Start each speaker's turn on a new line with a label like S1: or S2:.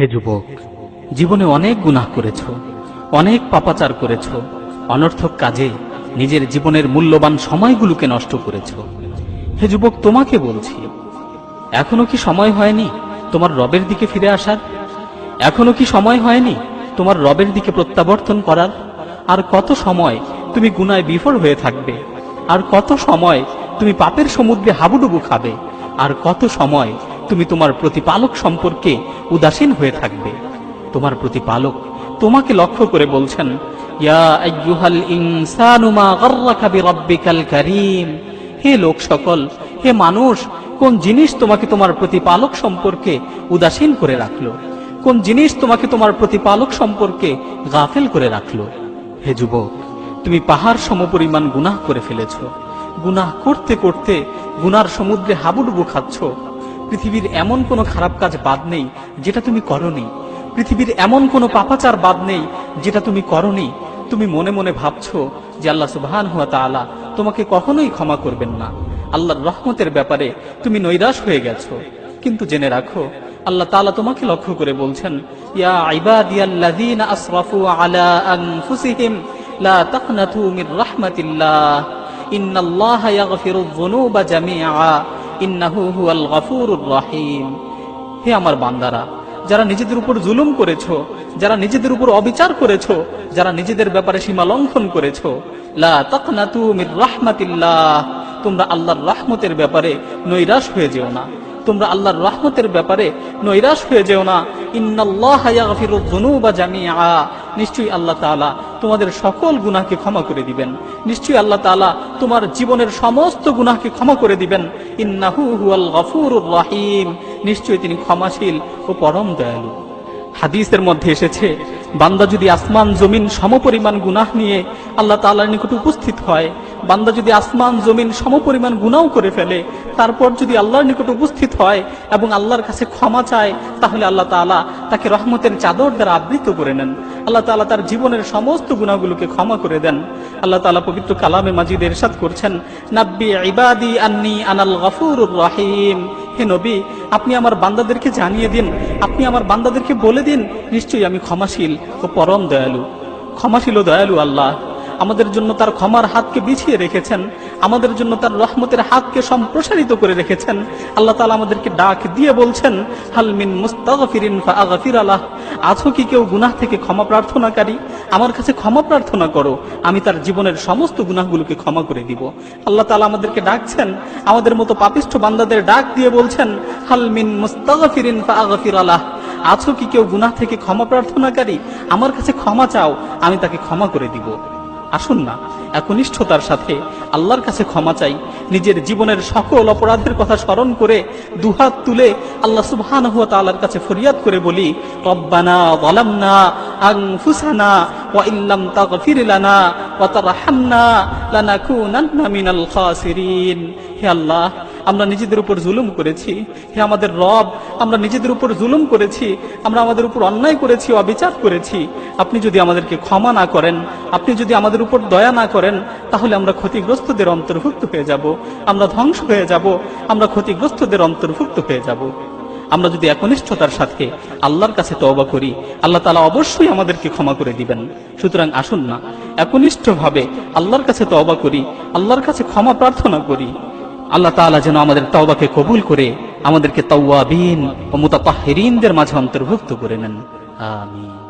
S1: হে যুবক, জীবনে অনেক গুনাহ করেছ, অনেক পাপাচার করেছ, অনর্থক কাজে নিজের জীবনের মূল্যবান সময়গুলোকে নষ্ট করেছ। হে যুবক, তোমাকে বলছি, এখনো কি সময় হয়নি তোমার রবের দিকে ফিরে আসার? এখনো কি সময় হয়নি তোমার রবের দিকে প্রত্যাবর্তন করার? আর কত সময় তুমি গুনায় বিফল হয়ে থাকবে? আর কত সময় তুমি পাপের সমুদ্রে হাবুডুবু খাবে? আর কত সময় তুমি তোমার প্রতিপালক সম্পর্কে উদাসীন হয়ে থাকবে? তোমার প্রতিপালক তোমাকে লক্ষ্য করে বলছেন, ইয়া আইয়ুহাল ইনসানু মা গাররাকা বিরাব্বিকাল কারীম। হে লোক সকল, হে মানুষ, কোন জিনিস তোমাকে তোমার প্রতিপালক সম্পর্কে উদাসীন করে রাখলো? কোন জিনিস তোমাকে তোমার প্রতিপালক সম্পর্কে গাফেল করে রাখলো? হে যুবক, তুমি পাহাড় সমপরিমাণ গুনাহ করে ফেলেছ। গুনাহ করতে করতে গুনার সমুদ্রে হাবুডুবু খাচ্ছ। পৃথিবীর এমন কোনো খারাপ কাজ বাদ নেই যেটা তুমি করনি। পৃথিবীর এমন কোনো পাপাচার বাদ নেই যেটা তুমি করনি। তুমি মনে মনে ভাবছো যে আল্লাহ সুবহানাহু ওয়া তাআলা তোমাকে কখনোই ক্ষমা করবেন না। আল্লাহর রহমতের ব্যাপারে তুমি নৈরাশ হয়ে গেছো। কিন্তু জেনে রাখো, আল্লাহ তাআলা তোমাকে লক্ষ্য করে বলছেন, ইয়া ইবাদিয়াল্লাযীনা আসরাফু আলা আনফুসিহিম লা তাকনাতু মির রাহমাতিল্লাহ ইন্নাল্লাহা ইয়াগফিরুয যুনুবা জামিআ ইন্নাহু হুয়াল গফুরুর রহিম। হে আমার বান্দারা, যারা নিজেদের উপর জুলুম করেছো, যারা নিজেদের উপর অবিচার করেছো, যারা নিজেদের ব্যাপারে সীমা লঙ্ঘন করেছো, লা তাকনাতু মির রাহমাতিল্লাহ, তোমরা আল্লাহর রহমতের ব্যাপারে নৈরাশ হয়ে যেও না। তোমরা আল্লাহর রহমতের ব্যাপারে নৈরাশ হয়ে যেও না। ইন্নাল্লাহা ইয়াগফিরুয যুনুবা জামিআ, নিশ্চয়ই আল্লাহ তাআলা তোমাদের সকল গুনাহকে ক্ষমা করে দিবেন। নিশ্চয়ই আল্লাহ তাআলা তোমার জীবনের সমস্ত গুনাহকে ক্ষমা করে দিবেন। ইন্নাহু হুয়াল গফুরুর রহিম, নিশ্চয়ই তিনি ক্ষমাশীল ও পরম দয়ালু। হাদিসের মধ্যে এসেছে, বান্দা যদি আসমান জমিন সমপরিমাণ গুনাহ নিয়ে আল্লাহ তাআলার নিকট উপস্থিত হয়, বান্দা যদি আসমান জমিন সমপরিমাণ গুনাহ করে ফেলে, তারপর যদি আল্লাহর নিকট উপস্থিত হয় এবং আল্লাহর কাছে ক্ষমা চায়, তাহলে আল্লাহ তাআলা তাকে রহমতের চাদর দ্বারা আবৃত করে নেন। আল্লাহ তাআলা তার জীবনের সমস্ত গুনাহগুলোকে ক্ষমা করে দেন। আল্লাহ তাআলা পবিত্র কালামে মাজিদে ইরশাদ করছেন, নাব্বি ইবাদি আন্নী আনাল গফুরুর রহিম। হে নবী, আপনি আমার বান্দাদেরকে জানিয়ে দিন, আপনি আমার বান্দাদেরকে বলে দিন, নিশ্চয়ই আমি ক্ষমাশীল ও পরম দয়ালু। ক্ষমাশীল ও দয়ালু আল্লাহ আমাদের জন্য তার ক্ষমার হাতকে বিছিয়ে রেখেছেন, আমাদের জন্য তার রহমতের হাতকে সম্প্রসারিত করে রেখেছেন। আল্লাহ তাআলা আমাদেরকে ডাক দিয়ে বলছেন, হাল মিন মুস্তাগফিরিন ফাআগফির লাহ। আছো কি কেউ গুনাহ থেকে ক্ষমা প্রার্থনাকারী? আমার কাছে ক্ষমা প্রার্থনা করো, আমি তার জীবনের সমস্ত গুনাহগুলোকে ক্ষমা করে দিব। আল্লাহ তাআলা আমাদেরকে ডাকছেন, আমাদের মতো পাপিষ্ঠ বান্দাদের ডাক দিয়ে বলছেন, হাল মিন মুস্তাগফিরিন ফাআগফির লাহ। আছো কি কেউ গুনাহ থেকে ক্ষমা প্রার্থনাকারী? আমার কাছে ক্ষমা চাও, আমি তাকে ক্ষমা করে দিব। আসুন না, একনিষ্ঠতার সাথে আল্লাহর কাছে ক্ষমা চাই। নিজের জীবনের সকল অপরাধের কথা স্মরণ করে দুহাত তুলে আল্লাহ সুবহানাহু ওয়া তাআলার কাছে ফরিয়াদ করে বলি, রব্বানা যালামনা আনফুসানা ওয়া ইল্লাম তাগফির লানা ওয়া তারহামনা লানাকুনান্না মিনাল খাসিরিন। হে আল্লাহ, আমরা নিজেদের উপর জুলুম করেছি। হে আমাদের রব, আমরা নিজেদের উপর জুলুম করেছি, আমরা আমাদের উপর অন্যায় করেছি, অবিচার করেছি। আপনি যদি আমাদেরকে ক্ষমা না করেন, আপনি যদি আমাদের উপর দয়া না করেন, তাহলে আমরা ক্ষতিগ্রস্তদের অন্তর্ভুক্ত হয়ে যাব, আমরা ধ্বংস হয়ে যাব, আমরা ক্ষতিগ্রস্তদের অন্তর্ভুক্ত হয়ে যাব। আমরা যদি একনিষ্ঠতার সাথে আল্লাহর কাছে তওবা করি, আল্লাহ তাআলা অবশ্যই আমাদেরকে ক্ষমা করে দিবেন। সুতরাং আসুন না, একনিষ্ঠভাবে আল্লাহর কাছে তওবা করি, আল্লাহর কাছে ক্ষমা প্রার্থনা করি। আল্লাহ তাআলা যেন আমাদের তওবাকে কবুল করে আমাদেরকে তাওয়াবিন ও মুতাতাহহিরিনদের মাঝে অন্তর্ভুক্ত করে নেন। আমিন।